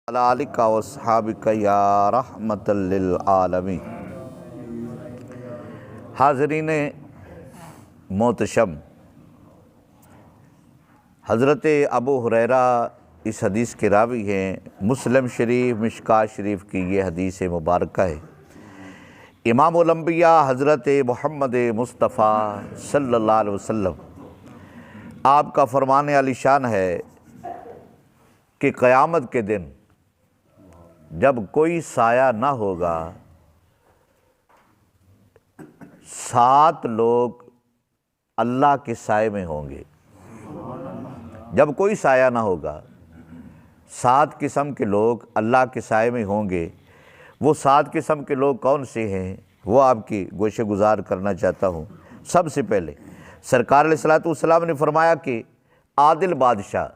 अलालिका वस्हाबिका या रहमतल लिल आलमीन। हाज़रीन मोहतशम, हज़रत अबू हुरैरा इस हदीस के रावी हैं। मुस्लिम शरीफ मिशकात शरीफ की ये हदीस मुबारक है। इमामुल अंबिया हज़रत मोहम्मद मुस्तफ़ा सल्लल्लाहु अलैहि वसल्लम आपका फरमान आलिशान है कि क़यामत के दिन जब कोई साया ना होगा, 7 लोग अल्लाह के साए में होंगे। जब कोई साया ना होगा, 7 किस्म के लोग अल्लाह के साए में होंगे। वो 7 किस्म के लोग कौन से हैं, वो आपकी गोशे गुजार करना चाहता हूँ। सबसे पहले सरकार अलैहिस्सलातु वस्सलाम ने फरमाया कि आदिल बादशाह,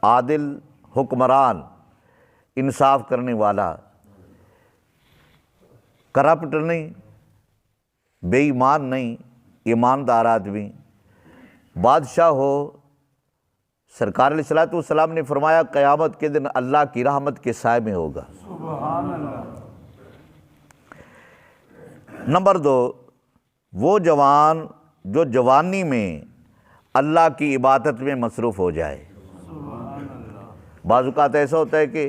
आदिल हुक्मरान, इंसाफ करने वाला, करप्ट नहीं, बेईमान नहीं, ईमानदार आदमी बादशाह हो। सरकार अलैहिस्सलातु वस्सलाम ने फरमाया क़यामत के दिन अल्लाह की रहमत के साए में होगा। नंबर 2, वो जवान जो जवानी में अल्लाह की इबादत में मसरूफ़ हो जाए। बाज़-औक़ात ऐसा होता है कि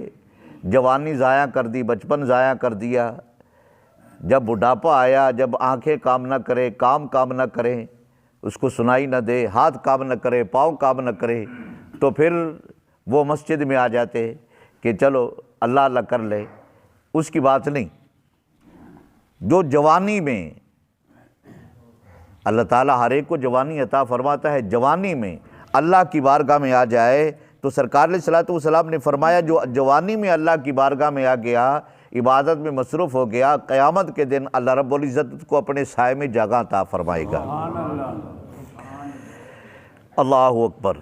जवानी ज़ाया कर दी, बचपन ज़ाया कर दिया, जब बुढ़ापा आया, जब आंखें काम ना करे, काम ना करें, उसको सुनाई ना दे, हाथ काम ना करे, पाँव काम ना करे, तो फिर वो मस्जिद में आ जाते कि चलो अल्लाह अल्लाह कर ले। उसकी बात नहीं। जो जवानी में अल्लाह ताला हर एक को जवानी अता फरमाता है, जवानी में अल्लाह की बारगाह में आ जाए तो सरकार अलैहिस्सलातु वस्सलाम ने फरमाया जो जवानी में अल्लाह की बारगाह में आ गया, इबादत में मसरूफ़ हो गया, क़यामत के दिन अल्लाह रब्बुल इज़्ज़त को अपने साए में जगह अता फरमाएगा। अल्लाहु अकबर।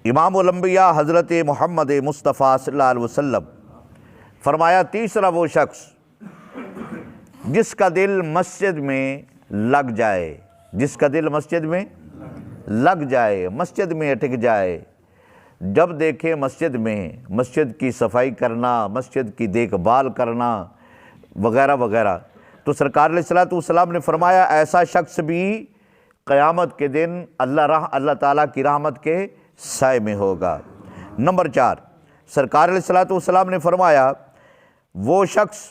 इमामुल अंबिया हज़रत मोहम्मद मुस्तफ़ा सल्लल्लाहु अलैहि वसल्लम फरमाया तीसरा वो शख्स जिसका दिल मस्जिद में लग जाए, जिसका दिल मस्जिद में लग जाए, मस्जिद में अटक जाए, जब देखे मस्जिद में, मस्जिद की सफाई करना, मस्जिद की देखभाल करना वगैरह वगैरह, तो सरकार अलैहिस्सलातु वस्सलाम ने फरमाया ऐसा शख्स भी क़यामत के दिन अल्लाह ताला की रहमत के साए में होगा। नंबर 4, सरकार अलैहिस्सलातु वस्सलाम ने फरमाया वो शख्स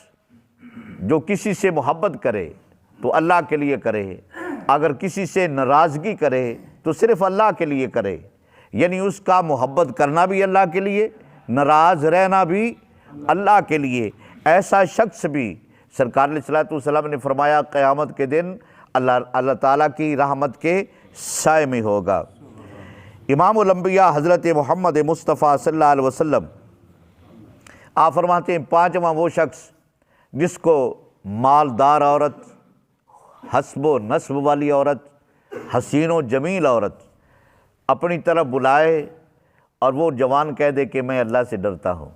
जो किसी से मोहब्बत करे तो अल्लाह के लिए करे, अगर किसी से नाराज़गी करे तो सिर्फ़ अल्लाह के लिए करे, यानी उसका मोहब्बत करना भी अल्लाह के लिए, नाराज़ रहना भी अल्लाह के लिए, ऐसा शख्स भी सरकार अलैहिस्सलातु वस्सलाम ने फरमाया क़यामत के दिन अल्लाह ताला की रहमत के साए में होगा। इमामुल अंबिया हज़रत मोहम्मद मुस्तफ़ा सल्लल्लाहु अलैहि वसल्लम आप फरमाते हैं 5वां वो शख्स जिसको मालदार औरत, हस्ब नस्ब वाली औरत, हसीन व जमील औरत अपनी तरफ बुलाए और वो जवान कह दे कि मैं अल्लाह से डरता हूँ,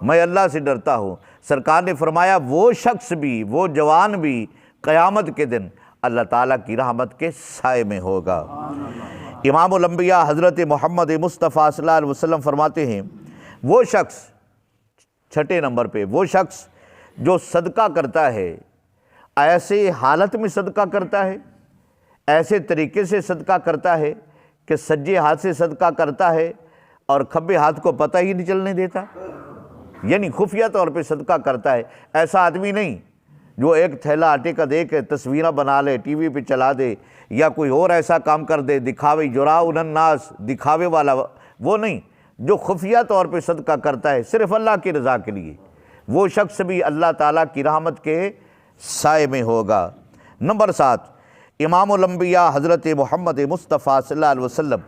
मैं अल्लाह से डरता हूँ। सरकार ने फरमाया वो शख्स भी, वो जवान भी क़यामत के दिन अल्लाह ताला की रहमत के साए में होगा। इमामुल अंबिया हज़रत मोहम्मद मुस्तफ़ा सल्लल्लाहु अलैहि वसल्लम फरमाते हैं वो शख्स, 6 नंबर पे, वो शख्स जो सदका करता है, ऐसे हालत में सदका करता है, ऐसे तरीके से सदका करता है कि सज्जे हाथ से सदका करता है और खब्बे हाथ को पता ही नहीं चलने देता, यानी खुफिया तौर पे सदका करता है। ऐसा आदमी नहीं जो एक थैला आटे का दे के तस्वीरें बना ले, टीवी पे चला दे, या कोई और ऐसा काम कर दे, दिखावे जुराउन नास, दिखावे वाला, वो नहीं। जो खुफिया तौर पे सदका करता है सिर्फ़ अल्लाह की रज़ा के लिए, वो शख्स भी अल्लाह ताला की रहमत के साए में होगा। नंबर 7, इमामुल अंबिया हज़रत मोहम्मद मुस्तफ़ा सल्लल्लाहु अलैहि वसल्लम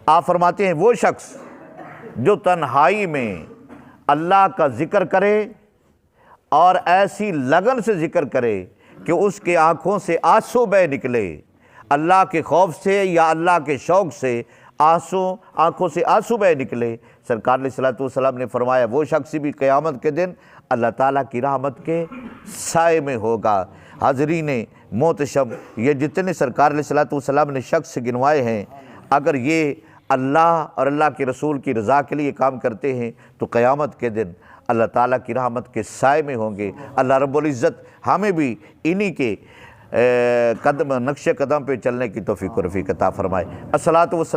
आप फरमाते हैं वो शख्स जो तन्हाई में अल्लाह का ज़िक्र करे और ऐसी लगन से ज़िक्र करे कि उसके आँखों से आंसू बह निकले, अल्लाह के खौफ से या अल्लाह के शौक़ से आँखों से आंसू बह निकले। सरकार अलैहिस्सलातु वस्सलाम ने फरमाया वो शख्स भी क़यामत के दिन अल्लाह ताला की रहमत के साए में होगा। हाज़रीन मोहतशम, ये जितने सरकार अलैहिस्सलातु वस्सलाम ने शख्स गिनवाए हैं, अगर ये अल्लाह और अल्लाह के रसूल की रज़ा के लिए काम करते हैं तो क़यामत के दिन अल्लाह ताला की रहमत के साए में होंगे। अल्लाह रब्बुल इज़्ज़त हमें भी इन्हीं के कदम नक्श कदम पे चलने की तौफीक व रफ़ीक अता फ़रमाए। अस्सलातु वस्सलाम